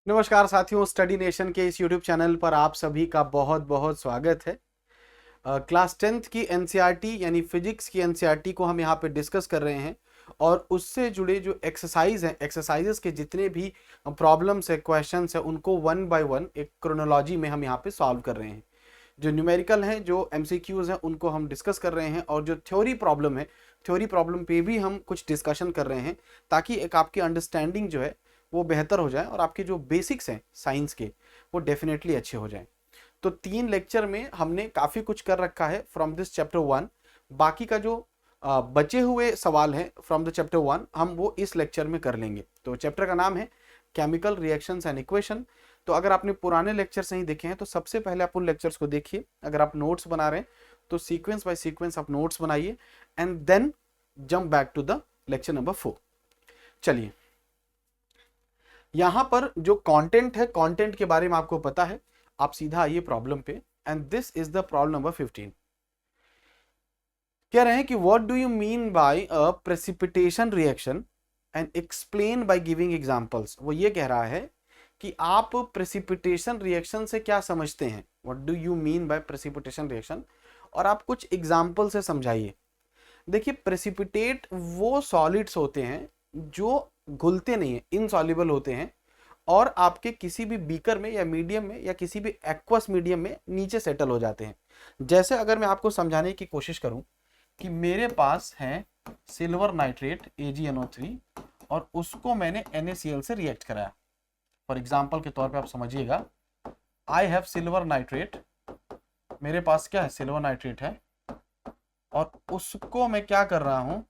नमस्कार साथियों, study nation के इस यूट्यूब चैनल पर आप सभी का बहुत बहुत स्वागत है। क्लास 10th की एनसीईआरटी यानी फिजिक्स की एनसीईआरटी को हम यहाँ पे डिस्कस कर रहे हैं और उससे जुड़े जो एक्सरसाइज हैं, एक्सरसाइजेस के जितने भी प्रॉब्लम्स है, क्वेश्चंस है, उनको वन बाय वन एक क्रोनोलॉजी में हम यहाँ पे सॉल्व कर रहे हैं। जो न्यूमेरिकल हैं, जो एमसीक्यूज हैं, उनको हम डिस्कस कर रहे हैं और जो थ्योरी प्रॉब्लम है, थ्योरी प्रॉब्लम पे भी हम कुछ डिस्कशन कर रहे हैं ताकि एक आपकी अंडरस्टैंडिंग जो है वो बेहतर हो जाए और आपके जो बेसिक्स हैं साइंस के वो डेफिनेटली अच्छे हो जाएं। तो 3 लेक्चर में हमने काफ़ी कुछ कर रखा है फ्रॉम दिस चैप्टर 1। बाकी का जो बचे हुए सवाल हैं फ्रॉम द चैप्टर 1 हम वो इस लेक्चर में कर लेंगे। तो चैप्टर का नाम है केमिकल रिएक्शंस एंड इक्वेशन। तो अगर आपने पुराने लेक्चर नहीं देखे हैं तो सबसे पहले आप उन लेक्चर्स को देखिए। अगर आप नोट्स बना रहे हैं तो सीक्वेंस बाय सीक्वेंस आप नोट्स बनाइए and then jump back to the lecture number 4। चलिए, यहां पर जो कंटेंट है, कंटेंट के बारे में आपको पता है। आप सीधा आइए प्रॉब्लम पे and this is the problem number 15। कह रहे हैं कि what do you mean by a precipitation reaction and explain by giving examples. वो ये कह रहा है कि आप प्रेसिपिटेशन रिएक्शन से क्या समझते हैं, what do you mean by precipitation reaction, और आप कुछ एग्जांपल से समझाइए। देखिए, प्रेसिपिटेट वो सॉलिड्स होते हैं जो घुलते नहीं है, इनसॉल्युबल होते हैं और आपके किसी भी बीकर में या मीडियम में या किसी भी एक्वस मीडियम में नीचे सेटल हो जाते हैं। जैसे अगर मैं आपको समझाने की कोशिश करूं कि मेरे पास है सिल्वर नाइट्रेट AgNO3 और उसको मैंने NaCl से रिएक्ट कराया। फॉर एग्जाम्पल के तौर पे आप समझिएगा, आई हैव सिल्वर नाइट्रेट, मेरे पास क्या है, सिल्वर नाइट्रेट है और उसको मैं क्या कर रहा हूं,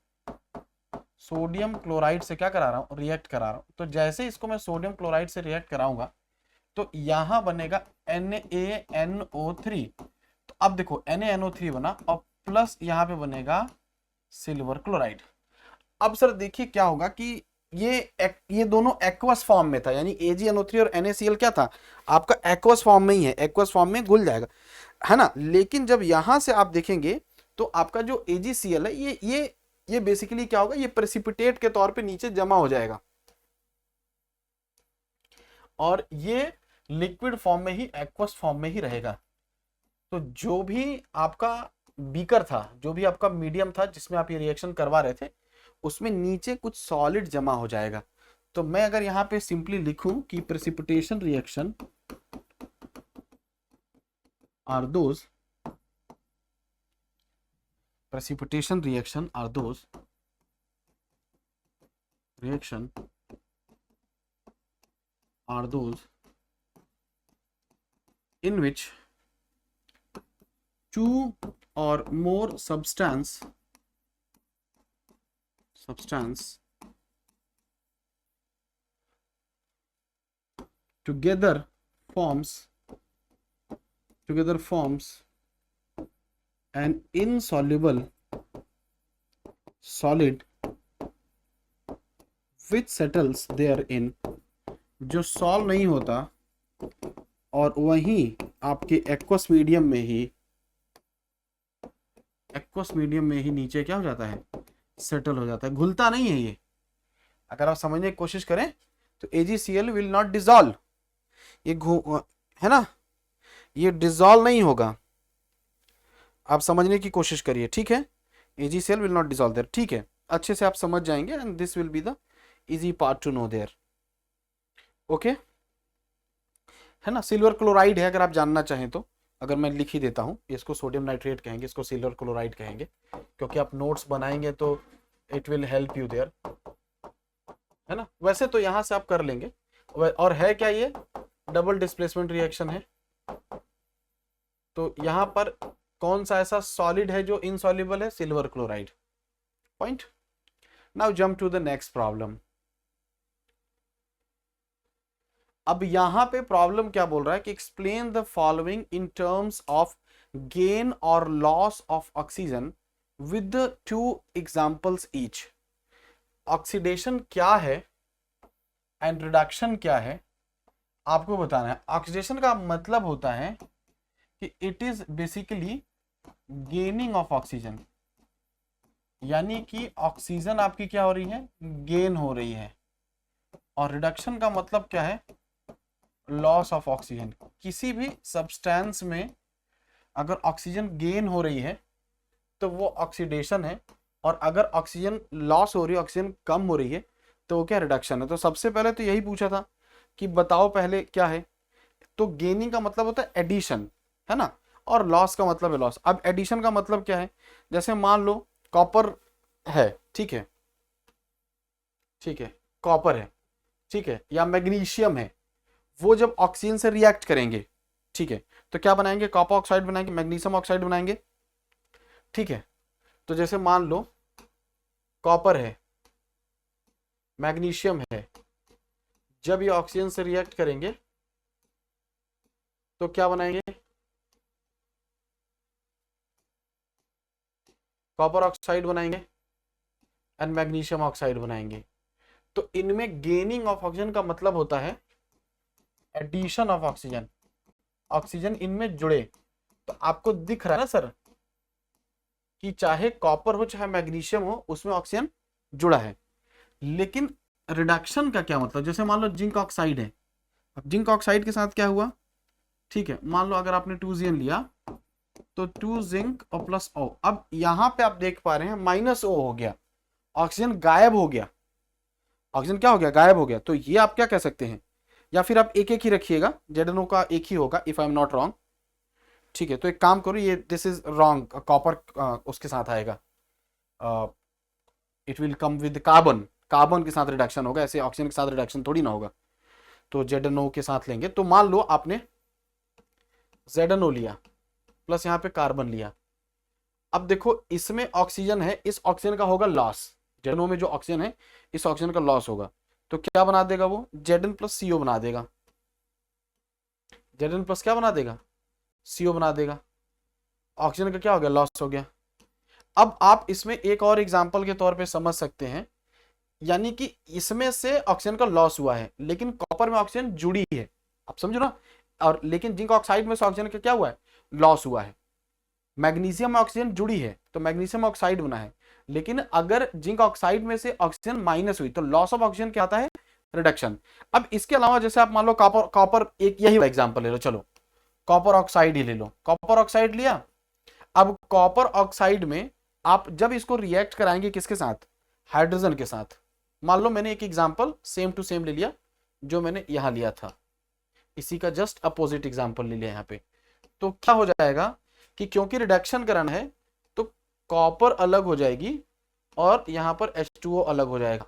सोडियम क्लोराइड से क्या करा रहा हूं, रिएक्ट करा रहा हूं। तो जैसे इसको मैं सोडियम क्लोराइड से रिएक्ट कराऊंगा तो यहां बनेगा NaNO3। तो अब देखो NaNO3 बना और प्लस यहां पे बनेगा सिल्वर क्लोराइड। अब सर देखिए क्या होगा कि ये दोनों एक्वस फॉर्म में था, यानी AgNO3 और NaCl क्या था, आपका एक्वस फॉर्म में ही है, एक्वस फॉर्म में घुल जाएगा, है ना। लेकिन जब यहां से आप देखेंगे तो आपका जो AgCl है ये बेसिकली क्या होगा, ये प्रेसिपिटेट के तौर पे नीचे जमा हो जाएगा और ये लिक्विड फॉर्म में ही, एक्वस फॉर्म में ही रहेगा। तो जो भी आपका बीकर था, जो भी आपका मीडियम था जिसमें आप ये रिएक्शन करवा रहे थे, उसमें नीचे कुछ सॉलिड जमा हो जाएगा। तो मैं अगर यहां पे सिंपली लिखूं कि precipitation reaction are those, precipitation reaction are those reaction are those in which two or more substance together forms an insoluble solid which settles therein, जो सॉल्व नहीं होता और वहीं आपके एक्वस मीडियम में ही नीचे क्या हो जाता है, सेटल हो जाता है, घुलता नहीं है ये। अगर आप समझने की कोशिश करें तो AgCl विल नॉट डिजॉल्व, ये है ना, ये डिजॉल्व नहीं होगा। आप समझने की कोशिश करिए, ठीक है। AgCl will not dissolve there, ठीक है, अच्छे से आप समझ जाएंगे and this will be the easy part to know there, okay, है ना। सिल्वर क्लोराइड है, अगर आप जानना चाहें तो, अगर मैं लिख ही देता हूं, इसको सोडियम नाइट्रेट कहेंगे, इसको सिल्वर क्लोराइड कहेंगे, क्योंकि आप नोट्स बनाएंगे तो it will help you there, है ना। वैसे तो यहां से आप कर लेंगे। और है क्या, ये डबल डिस्प्लेसमेंट रिएक्शन है। तो यहां पर कौन सा ऐसा सॉलिड है जो इनसॉल्युबल है, silver chloride, point. Now jump to the next problem. अब यहां पे प्रॉब्लम क्या बोल रहा है कि explain the following in terms of gain और loss of oxygen with 2 examples each. Oxidation क्या है एंड रिडक्शन क्या है आपको बताना है। ऑक्सीडेशन का मतलब होता है कि it is basically gaining of oxygen, यानी कि ऑक्सीजन आपकी क्या हो रही है, गेन हो रही है। और रिडक्शन का मतलब क्या है, लॉस ऑफ ऑक्सीजन। किसी भी सब्सटेंस में अगर ऑक्सीजन गेन हो रही है तो वो ऑक्सीडेशन है, और अगर ऑक्सीजन लॉस हो रही है, ऑक्सीजन कम हो रही है, तो वो क्या, रिडक्शन है। तो सबसे पहले तो यही पूछा था कि बताओ पहले क्या है। तो गेनिंग का मतलब होता है एडिशन, है ना, और लॉस का मतलब है लॉस। अब एडिशन का मतलब क्या है, जैसे मान लो कॉपर है, ठीक है, ठीक है, कॉपर है, ठीक है, या मैग्नीशियम है, वो जब ऑक्सीजन से रिएक्ट करेंगे, ठीक है, तो क्या बनाएंगे, कॉपर ऑक्साइड बनाएंगे, मैग्नीशियम ऑक्साइड बनाएंगे, ठीक है। तो जैसे मान लो कॉपर है, मैग्नीशियम है, जब ये ऑक्सीजन से रिएक्ट करेंगे तो क्या बनाएंगे, कॉपर ऑक्साइड बनाएंगे एंड मैग्नीशियम ऑक्साइड बनाएंगे। तो इनमें गेनिंग ऑफ ऑक्सीजन का मतलब होता है एडिशन ऑफ ऑक्सीजन, ऑक्सीजन इनमें जुड़े। तो आपको दिख रहा है ना सर कि चाहे कॉपर हो चाहे मैग्नीशियम हो, उसमें ऑक्सीजन जुड़ा है। लेकिन रिडक्शन का क्या मतलब, जैसे मान लो जिंक ऑक्साइड है, अब जिंक ऑक्साइड के साथ क्या हुआ, ठीक है, मान लो अगर आपने 2Zn लिया तो 2 जिंक और प्लस O। अब यहां पे आप देख पा रहे हैं -O हो गया, ऑक्सीजन गायब हो गया, ऑक्सीजन क्या हो गया, गायब हो गया। तो ये आप क्या कह सकते हैं, या फिर आप एक एक ही रखिएगा, ZnO का एक ही होगा if I am not wrong, ठीक है। तो एक काम करो, ये दिस इज रॉन्ग, कॉपर उसके साथ आएगा, it will come with carbon, carbon के साथ रिडक्शन होगा, ऐसे ऑक्सीजन के साथ रिडक्शन थोड़ी ना होगा। तो ZnO के साथ लेंगे, तो मान लो आपने ZnO लिया प्लस यहाँ पे कार्बन लिया। अब देखो इसमें ऑक्सीजन है, इस ऑक्सीजन का होगा लॉस, ZnO में जो ऑक्सीजन है इस ऑक्सीजन का लॉस होगा। तो क्या बना देगा वो, Zn प्लस CO बना देगा, Zn प्लस क्या बना देगा, CO बना देगा, ऑक्सीजन का क्या हो गया, लॉस हो गया। अब आप इसमें एक और एग्जांपल के तौर पे समझ सकते हैं, यानी कि इसमें से ऑक्सीजन का लॉस हुआ है लेकिन कॉपर में ऑक्सीजन जुड़ी है, आप समझो ना, और लेकिन जिंक ऑक्साइड में से ऑक्सीजन का क्या हुआ है, लॉस हुआ है। मैग्नीशियम में ऑक्सीजन जुड़ी है तो मैग्नीशियम ऑक्साइड बना है, लेकिन अगर जिंक ऑक्साइड में से ऑक्सीजन माइनस हुई तो लॉस ऑफ ऑक्सीजन क्या आता है, रिडक्शन। अब इसके अलावा जैसे आप मान लो कॉपर, कॉपर एक यही एग्जांपल ले लो, चलो कॉपर ऑक्साइड ही ले लो, कॉपर ऑक्साइड लिया। अब कॉपर ऑक्साइड में आप जब इसको रिएक्ट कराएंगे किसके साथ, हाइड्रोजन के साथ। मान लो मैंने एक एग्जांपल सेम टू सेम ले लिया जो मैंने यहां लिया था, इसी का जस्ट अपोजिट एग्जांपल ले लिया यहां पे। तो क्या हो जाएगा कि क्योंकि रिडक्शन करना है तो कॉपर अलग हो जाएगी और यहां पर H2O अलग हो जाएगा।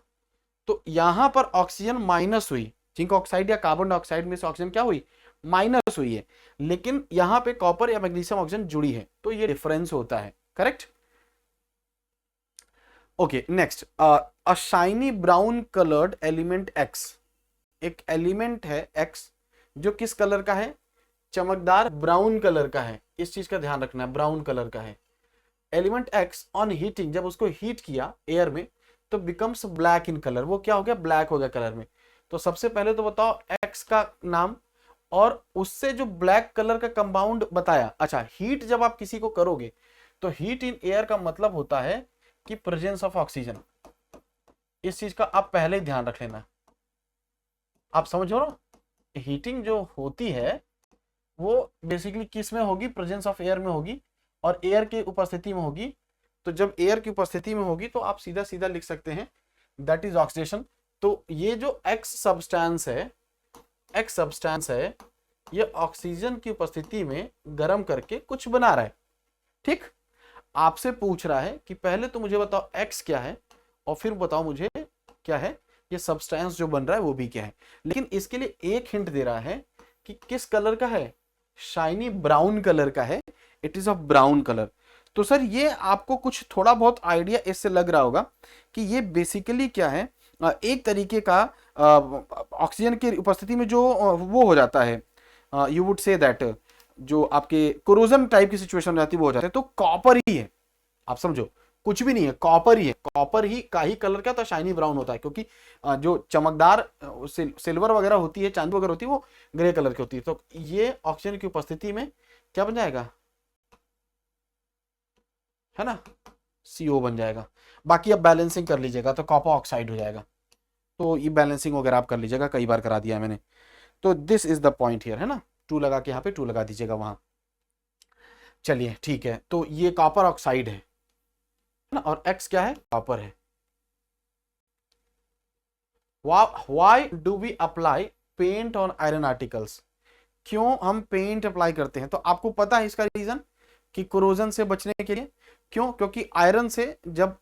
तो यहां पर ऑक्सीजन माइनस हुई, जिंक ऑक्साइड या कार्बन डाइऑक्साइड में से ऑक्सीजन क्या हुई, माइनस हुई है, लेकिन यहां पे कॉपर या मैग्नीशियम ऑक्सीजन जुड़ी है, तो ये डिफरेंस होता है, करेक्ट। ओके नेक्स्ट, अ shiny brown coloured element X, एक एलिमेंट है X जो किस कलर का है, चमकदार ब्राउन कलर का है, इस चीज का ध्यान रखना है, ब्राउन कलर का है। एलिमेंट X ऑन हीटिंग, जब उसको हीट किया एयर में तो बिकम्स ब्लैक इन कलर, वो क्या हो गया, ब्लैक हो गया कलर में। तो सबसे पहले तो बताओ X का नाम और उससे जो ब्लैक कलर का कंपाउंड बताया। अच्छा, हीट जब आप किसी को करोगे तो हीट इन एयर का मतलब होता है कि प्रेजेंस ऑफ ऑक्सीजन, इस चीज का आप पहले ही ध्यान रख लेना। आप समझो ना, हीटिंग जो होती है वो बेसिकली किस में होगी, प्रेजेंस ऑफ एयर में होगी, और एयर की उपस्थिति में होगी। तो जब एयर की उपस्थिति में होगी तो आप सीधा सीधा लिख सकते हैं दैट इज ऑक्सीडेशन। तो ये जो एक्स सब्सटेंस है, ये ऑक्सीजन की उपस्थिति में गर्म करके कुछ बना रहा है, ठीक। आपसे पूछ रहा है कि पहले तो मुझे बताओ एक्स क्या है और फिर बताओ मुझे क्या है ये सब्सटेंस जो बन रहा है वो भी क्या है। लेकिन इसके लिए एक हिंट दे रहा है कि किस कलर का है, शाइनी ब्राउन कलर का है, it is of brown colour. तो सर ये आपको कुछ थोड़ा बहुत आइडिया इससे लग रहा होगा कि ये बेसिकली क्या है, एक तरीके का ऑक्सीजन की उपस्थिति में जो वो हो जाता है, यू वुड से दैट जो आपके कोरोजन टाइप की सिचुएशन हो जाती है वो हो जाता है। तो कॉपर ही है, आप समझो कुछ भी नहीं है, कॉपर ही है, कॉपर ही का ही कलर क्या होता है, शाइनी ब्राउन होता है, क्योंकि जो चमकदार सिल्वर वगैरह होती है, चांदी वगैरह होती है, वो ग्रे कलर की होती है। तो ये ऑक्सीजन की उपस्थिति में क्या बन जाएगा, है ना, CO बन जाएगा। बाकी अब बैलेंसिंग कर लीजिएगा तो कॉपर ऑक्साइड हो जाएगा। तो ये बैलेंसिंग वगैरह आप कर लीजिएगा, कई बार करा दिया मैंने। तो this is the point here, है ना, 2 लगा के यहाँ पे 2 लगा दीजिएगा वहां। चलिए ठीक है, तो ये कॉपर ऑक्साइड है ना, और X क्या है, कॉपर है। Why do we apply paint on iron articles? क्यों हम पेंट अप्लाई करते हैं? तो आपको पता है इसका रीजन, कि कोरोजन से बचने के लिए। क्यों? क्योंकि आयरन से जब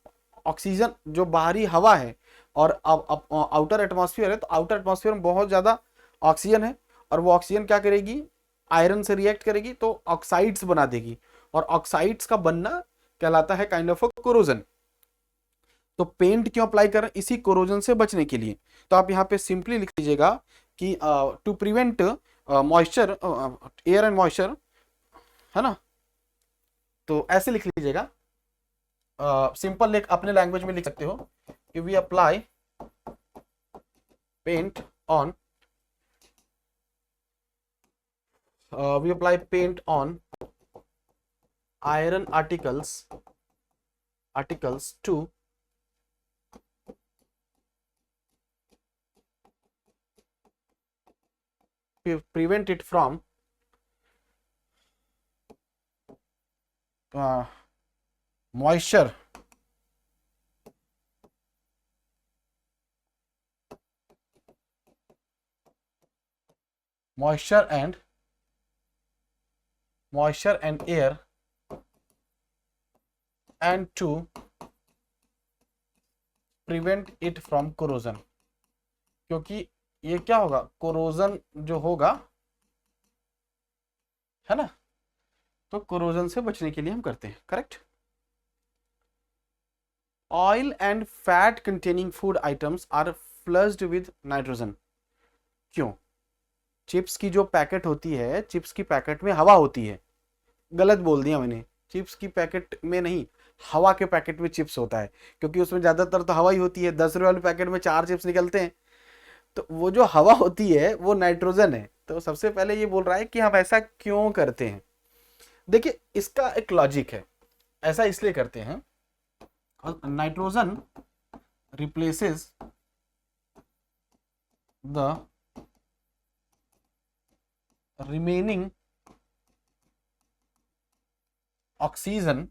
ऑक्सीजन, जो बाहरी हवा है और अब आउटर एटमॉस्फेयर है, तो आउटर एटमॉस्फेयर में बहुत ज्यादा ऑक्सीजन है, और वो ऑक्सीजन क्या करेगी, आयरन से रिएक्ट करेगी तो ऑक्साइड्स बना देगी, और ऑक्साइड्स का बनना कहलाता है काइंड ऑफ कोरोजन। तो पेंट क्यों अप्लाई कर रहे हैं? इसी कोरोजन से बचने के लिए। तो आप यहाँ पे सिंपली लिख लीजिएगा कि to prevent moisture, air and moisture, है ना, तो ऐसे लिख लीजिएगा। सिंपल लिख, अपने लैंग्वेज में लिख सकते हो कि we apply paint on, we apply paint on iron articles to prevent it from moisture and air, and to prevent it from corrosion। क्योंकि ये क्या होगा, कोरोजन जो होगा, है ना, तो कोरोजन से बचने के लिए हम करते हैं, correct. Oil and fat containing food items are flushed with nitrogen. क्यों? चिप्स की जो पैकेट होती है, चिप्स की पैकेट में हवा होती है, गलत बोल दिया मैंने, चिप्स की पैकेट में नहीं, हवा के पैकेट में चिप्स होता है, क्योंकि उसमें ज्यादातर तो हवा ही होती है। 10 रुपये वाले पैकेट में 4 चिप्स निकलते हैं, तो वो जो हवा होती है वो नाइट्रोजन है। तो सबसे पहले ये बोल रहा है कि हम ऐसा क्यों करते हैं। देखिए, इसका एक लॉजिक है, ऐसा इसलिए करते हैं, nitrogen replaces the remaining oxygen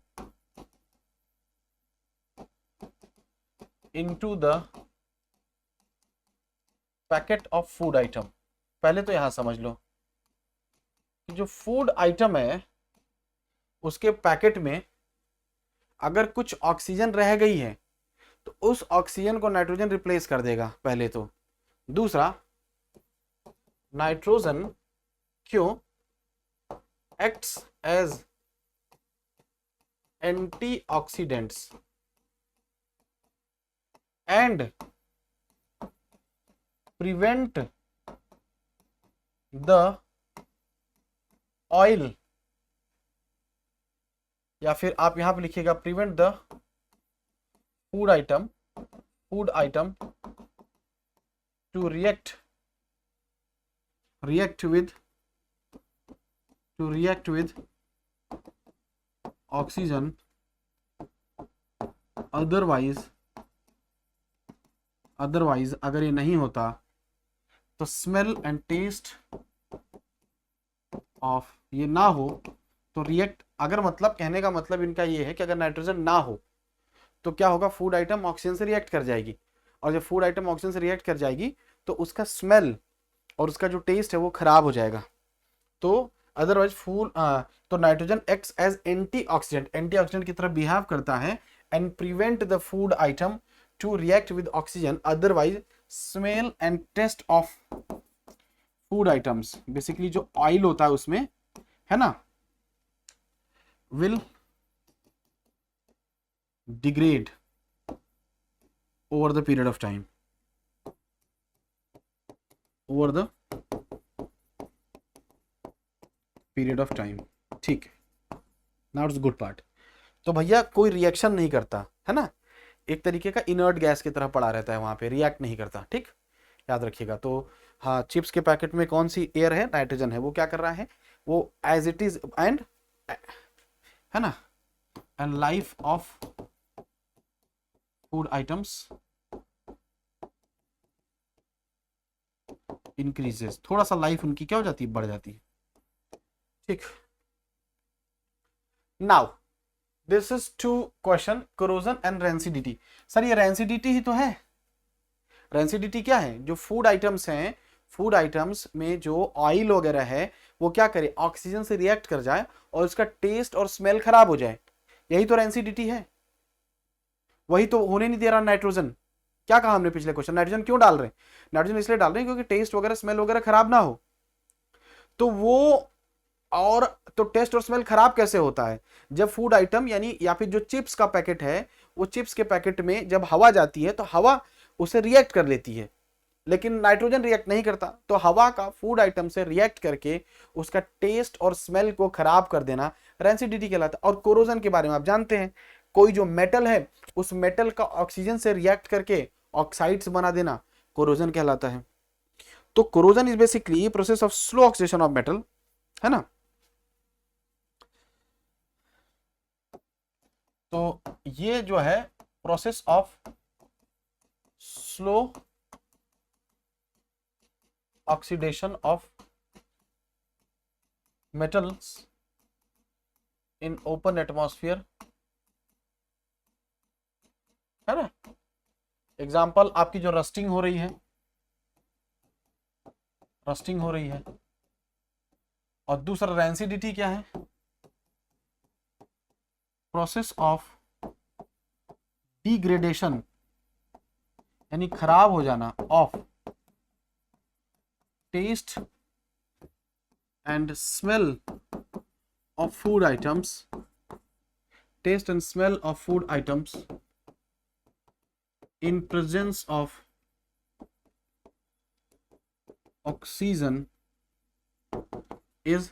into the packet of food item. पहले तो यहां समझ लो कि जो फूड आइटम है उसके पैकेट में अगर कुछ ऑक्सीजन रह गई है तो उस ऑक्सीजन को नाइट्रोजन रिप्लेस कर देगा, पहले तो। दूसरा, नाइट्रोजन क्यों acts as antioxidants and prevent the oil, या फिर आप यहां पे लिखिएगा prevent the food item to react with oxygen, otherwise अगर ये नहीं होता तो स्मेल एंड टेस्ट ऑफ, ये ना हो तो रिएक्ट, अगर मतलब कहने का मतलब इनका ये है कि अगर नाइट्रोजन ना हो तो क्या होगा, फूड आइटम ऑक्सीजन से रिएक्ट कर जाएगी, और जब फूड आइटम ऑक्सीजन से रिएक्ट कर जाएगी तो उसका स्मेल और उसका जो टेस्ट है वो खराब हो जाएगा। तो अदरवाइज तो नाइट्रोजन एक्ट्स एज एंटीऑक्सीडेंट की तरह बिहेव करता है, and prevent the food item to react with oxygen, otherwise smell and taste of food items, basically जो ऑयल होता है उसमें, है ना, will degrade over the period of time, ठीक है, नाउ इट्स गुड पार्ट। तो भैया कोई रिएक्शन नहीं करता, है ना, एक तरीके का इनर्ट गैस की तरह पड़ा रहता है वहां पे, रिएक्ट नहीं करता, ठीक, याद रखिएगा। तो हाँ, चिप्स के पैकेट में कौन सी एयर है, नाइट्रोजन है, वो क्या कर रहा है, वो एज इट इज, एंड, है ना, and life of food items increases, थोड़ा सा लाइफ उनकी क्या हो जाती है, बढ़ जाती है। ठीक, now this is two question, corrosion and rancidity. Sir ये रेंसिडिटी ही तो है। रेंसिडिटी क्या है, जो फूड आइटम्स हैं, फूड आइटम्स में जो ऑयल वगैरह है वो क्या करे, ऑक्सीजन से रिएक्ट कर जाए और उसका टेस्ट और स्मेल खराब हो जाए, यही तो रेंसिडिटी है। वही तो होने नहीं दे रहा नाइट्रोजन। क्या कहा हमने पिछले क्वेश्चन, नाइट्रोजन क्यों डाल रहे हैं, नाइट्रोजन इसलिए डाल रहे हैं क्योंकि टेस्ट वगैरह स्मेल वगैरह खराब ना हो। तो वो, और तो टेस्ट और स्मेल खराब कैसे होता है, जब फूड आइटम यानी या फिर जो चिप्स का पैकेट है, वो चिप्स के पैकेट में जब हवा जाती है तो हवा उसे रिएक्ट कर लेती है, लेकिन नाइट्रोजन रिएक्ट नहीं करता। तो हवा का फूड आइटम से रिएक्ट करके उसका टेस्ट और स्मेल को खराब कर देना रेंसिडिटी कहलाता है। और कोरोजन के बारे में आप जानते हैं, कोई जो मेटल है उस मेटल का ऑक्सीजन से रिएक्ट करके ऑक्साइड्स बना देना कोरोजन कहलाता है। तो corrosion is basically process of slow oxidation of metal, है ना। तो ये जो है process of slow oxidation of metals in open atmosphere, है ना। एग्जाम्पल आपकी जो रस्टिंग हो रही है, रस्टिंग हो रही है, और दूसरा रेंसिडिटी क्या है, प्रोसेस ऑफ डिग्रेडेशन यानी खराब हो जाना of taste and smell of food items, taste and smell of food items in presence of oxygen is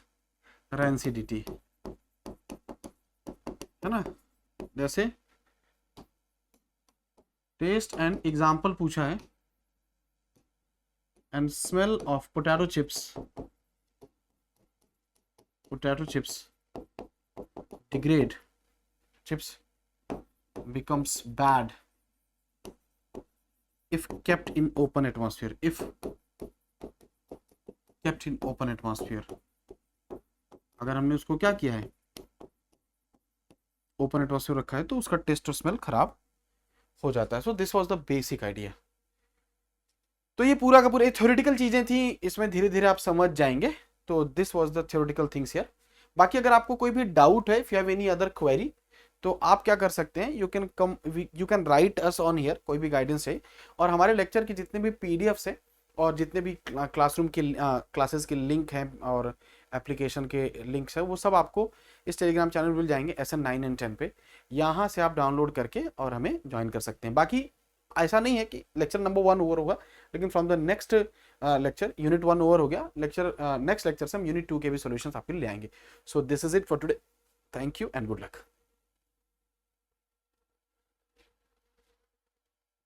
rancidity, है ना। जैसे टेस्ट एंड एग्जाम्पल पूछा है, and smell of potato chips, potato chips degrade, chips becomes bad if kept in open atmosphere, if kept in open atmosphere, अगर हमने उसको क्या किया है, ओपन एटमॉस्फेयर रखा है, तो उसका टेस्ट और स्मेल खराब हो जाता है। So this was the basic idea. तो ये पूरा का पूरा थ्योरेटिकल चीजें थी, इसमें धीरे धीरे आप समझ जाएंगे। तो this was the theoretical things here. बाकी अगर आपको कोई भी डाउट है, if you have any other query, तो आप क्या कर सकते हैं, you can write us on here, कोई भी गाइडेंस है। और हमारे लेक्चर की जितने भी पीडीएफ्स है और जितने भी क्लासरूम के क्लासेस के लिंक हैं और एप्लीकेशन के लिंक्स हैं, वो सब आपको इस टेलीग्राम चैनल मिल जाएंगे SN 9 एंड 10 पे। यहाँ से आप डाउनलोड करके और हमें ज्वाइन कर सकते हैं। बाकी ऐसा नहीं है कि लेक्चर नंबर 1 ओवर होगा, लेकिन from the next lecture unit 1 over हो गया, नेक्स्ट लेक्चर से हम यूनिट 2 के भी सॉल्यूशंस आपके लिए ले आएंगे। So this is it for today, thank you and good luck.